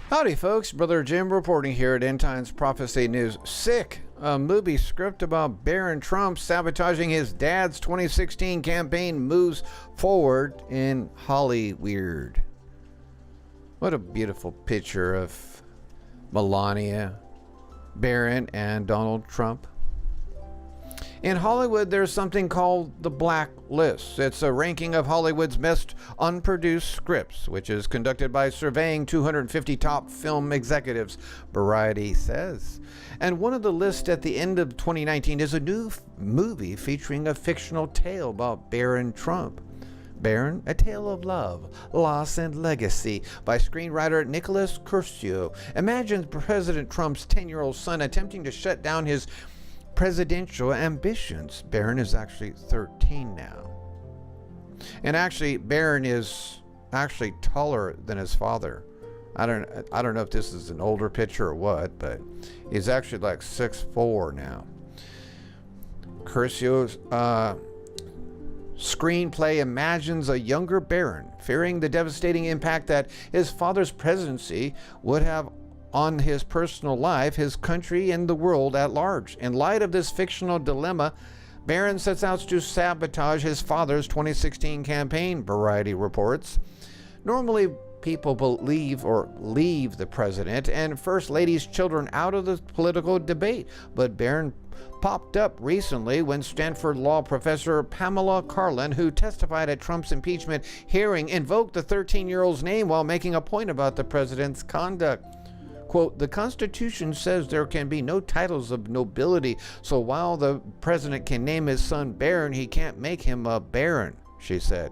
Howdy folks, Brother Jim reporting here at End Times Prophecy News. Sick, a movie script about Barron Trump sabotaging his dad's 2016 campaign moves forward in Hollyweird. What a beautiful picture of Melania, Barron, and Donald Trump. In Hollywood, there's something called the Black List. It's a ranking of Hollywood's best unproduced scripts, which is conducted by surveying 250 top film executives, Variety says. And one of the lists at the end of 2019 is a new movie featuring a fictional tale about Barron Trump. Barron, A Tale of Love, Loss and Legacy by screenwriter Nicholas Curcio imagines President Trump's 10-year-old son attempting to shut down his presidential ambitions. Barron is actually 13 now. And actually, Barron is actually taller than his father. I don't know if this is an older picture or what, but he's actually like 6'4" now. Curcio's screenplay imagines a younger Barron fearing the devastating impact that his father's presidency would have on his personal life, his country, and the world at large. In light of this fictional dilemma, Barron sets out to sabotage his father's 2016 campaign, Variety reports. Normally, people believe or leave the president and First Lady's children out of the political debate, but Barron popped up recently when Stanford law professor Pamela Karlan, who testified at Trump's impeachment hearing, invoked the 13-year-old's name while making a point about the president's conduct. Quote, the Constitution says there can be no titles of nobility, so while the president can name his son Barron, he can't make him a baron, she said.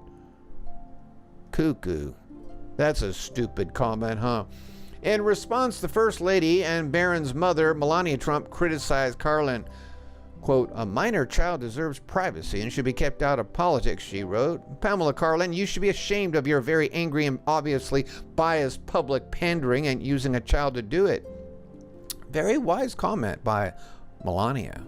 Cuckoo. That's a stupid comment, huh? In response, the First Lady and Barron's mother, Melania Trump, criticized Karlan. Quote, a minor child deserves privacy and should be kept out of politics, she wrote. Pamela Karlan, you should be ashamed of your very angry and obviously biased public pandering and using a child to do it. Very wise comment by Melania.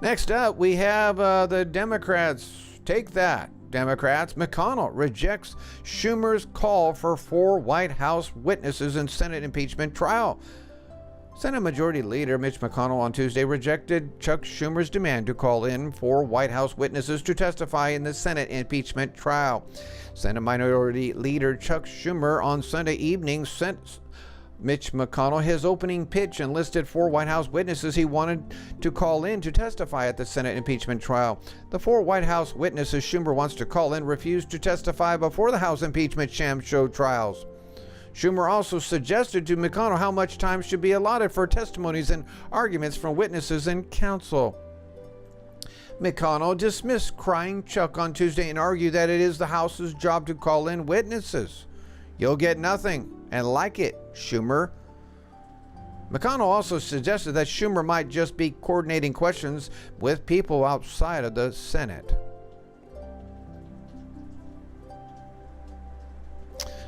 Next up, we have the Democrats. Take that, Democrats. McConnell rejects Schumer's call for 4 White House witnesses in Senate impeachment trial. Senate Majority Leader Mitch McConnell on Tuesday rejected Chuck Schumer's demand to call in 4 White House witnesses to testify in the Senate impeachment trial. Senate Minority Leader Chuck Schumer on Sunday evening sent Mitch McConnell his opening pitch and listed 4 White House witnesses he wanted to call in to testify at the Senate impeachment trial. The 4 White House witnesses Schumer wants to call in refused to testify before the House impeachment sham show trials. Schumer also suggested to McConnell how much time should be allotted for testimonies and arguments from witnesses and counsel. McConnell dismissed crying Chuck on Tuesday and argued that it is the House's job to call in witnesses. You'll get nothing, and like it, Schumer. McConnell also suggested that Schumer might just be coordinating questions with people outside of the Senate.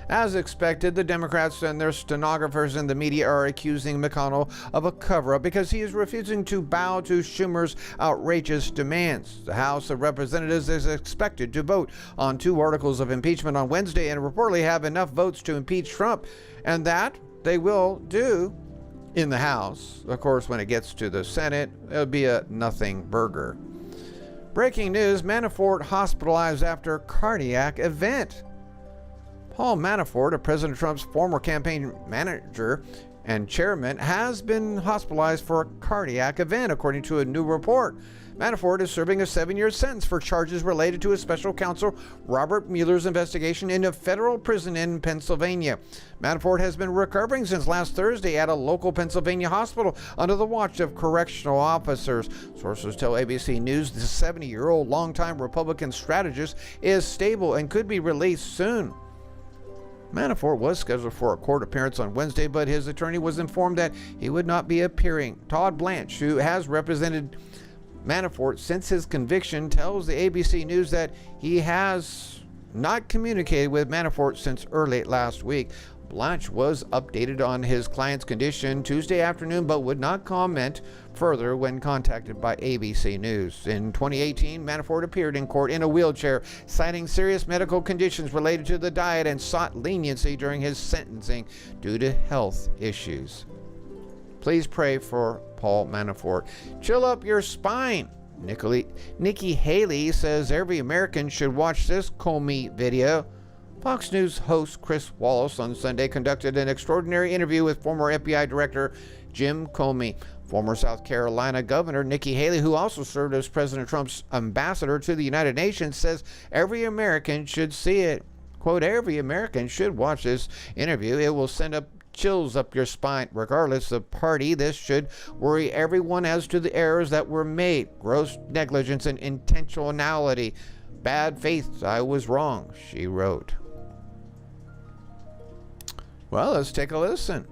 As expected, the Democrats and their stenographers in the media are accusing McConnell of a cover-up because he is refusing to bow to Schumer's outrageous demands. The House of Representatives is expected to vote on 2 articles of impeachment on Wednesday and reportedly have enough votes to impeach Trump, and that they will do in the House. Of course, when it gets to the Senate, it'll be a nothing burger. Breaking news, Manafort hospitalized after cardiac event. Paul Manafort, President Trump's former campaign manager and chairman, has been hospitalized for a cardiac event, according to a new report. Manafort is serving a 7-year sentence for charges related to his special counsel Robert Mueller's investigation in a federal prison in Pennsylvania. Manafort has been recovering since last Thursday at a local Pennsylvania hospital under the watch of correctional officers. Sources tell ABC News the 70-year-old longtime Republican strategist is stable and could be released soon. Manafort was scheduled for a court appearance on Wednesday, but his attorney was informed that he would not be appearing. Todd Blanche, who has represented Manafort since his conviction, tells the ABC News that he has not communicated with Manafort since early last week. Blanche was updated on his client's condition Tuesday afternoon, but would not comment further when contacted by ABC News. In 2018, Manafort appeared in court in a wheelchair, citing serious medical conditions related to the diet, and sought leniency during his sentencing due to health issues. Please pray for Paul Manafort. Chill up your spine. Nikki Haley says every American should watch this Comey video. Fox News host Chris Wallace on Sunday conducted an extraordinary interview with former FBI Director Jim Comey. Former South Carolina Governor Nikki Haley, who also served as President Trump's ambassador to the United Nations, says every American should see it. Quote, every American should watch this interview. It will send up chills up your spine. Regardless of party, this should worry everyone as to the errors that were made. Gross negligence and intentionality. Bad faith. I was wrong, she wrote. Well, let's take a listen.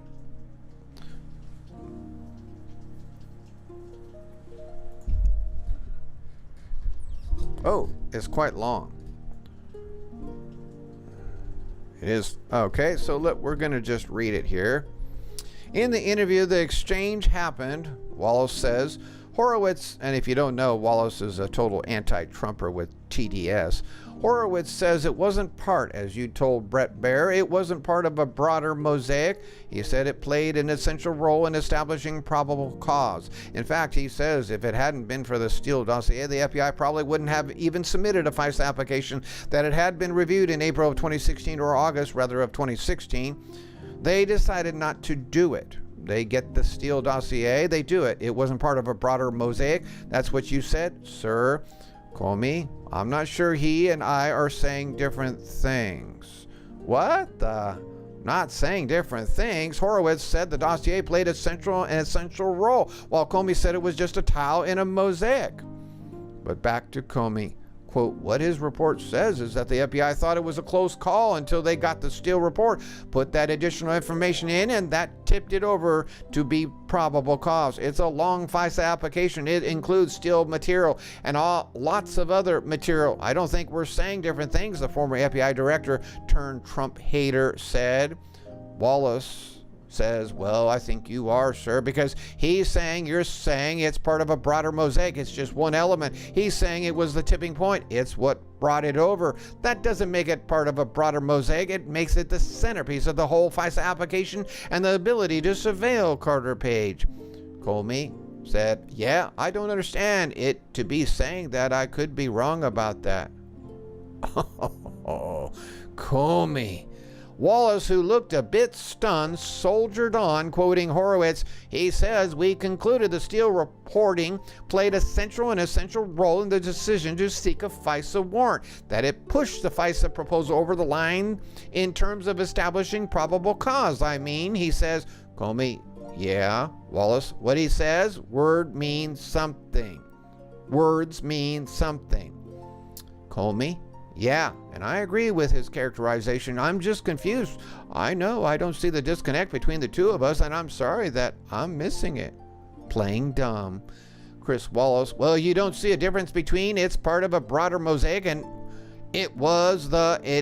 Oh, it's quite long. It is. Okay, so we're going to just read it here. In the interview, the exchange happened, Wallace says. Horowitz, and if you don't know, Wallace is a total anti-Trumper with TDS. Horowitz says it wasn't part, as you told Brett Baer, it wasn't part of a broader mosaic. He said it played an essential role in establishing probable cause. In fact, he says if it hadn't been for the Steele dossier, the FBI probably wouldn't have even submitted a FISA application that it had been reviewed in April of 2016 or August, rather, of 2016. They decided not to do it. They get the Steele dossier, they do it. It wasn't part of a broader mosaic. That's what you said, sir. Comey, I'm not sure he and I are saying different things. What the? Not saying different things. Horowitz said the dossier played an essential role, while Comey said it was just a tile in a mosaic. But back to Comey. Quote, what his report says is that the FBI thought it was a close call until they got the Steele report, put that additional information in, and that tipped it over to be probable cause. It's a long FISA application. It includes Steele material and lots of other material. I don't think we're saying different things, the former FBI director turned Trump hater said. Wallace says, well, I think you are, sir, because he's saying you're saying it's part of a broader mosaic. It's just one element. He's saying it was the tipping point. It's what brought it over. That doesn't make it part of a broader mosaic. It makes it the centerpiece of the whole FISA application and the ability to surveil Carter Page. Comey said, yeah, I don't understand it to be saying that. I could be wrong about that. Oh, Comey. Wallace, who looked a bit stunned, soldiered on, quoting Horowitz. He says, we concluded the Steele reporting played an essential role in the decision to seek a FISA warrant, that it pushed the FISA proposal over the line in terms of establishing probable cause. I mean, he says, Comey, yeah, Wallace, what he says, word means something. Words mean something. Comey, yeah, and I agree with his characterization. I'm just confused. I know I don't see the disconnect between the two of us, and I'm sorry that I'm missing it. Playing dumb. Chris Wallace, well, you don't see a difference between it's part of a broader mosaic and it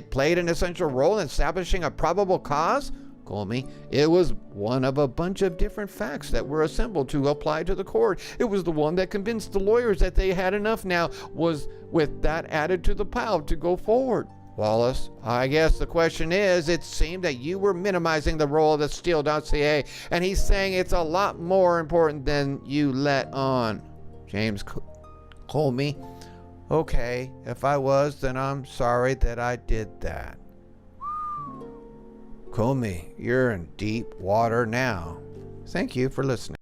played an essential role in establishing a probable cause? Comey, it was one of a bunch of different facts that were assembled to apply to the court. It was the one that convinced the lawyers that they had enough now, was with that added to the pile to go forward. Wallace, I guess the question is, it seemed that you were minimizing the role of the Steele dossier, and he's saying it's a lot more important than you let on. James Comey, okay, if I was, then I'm sorry that I did that. Comey, you're in deep water now. Thank you for listening.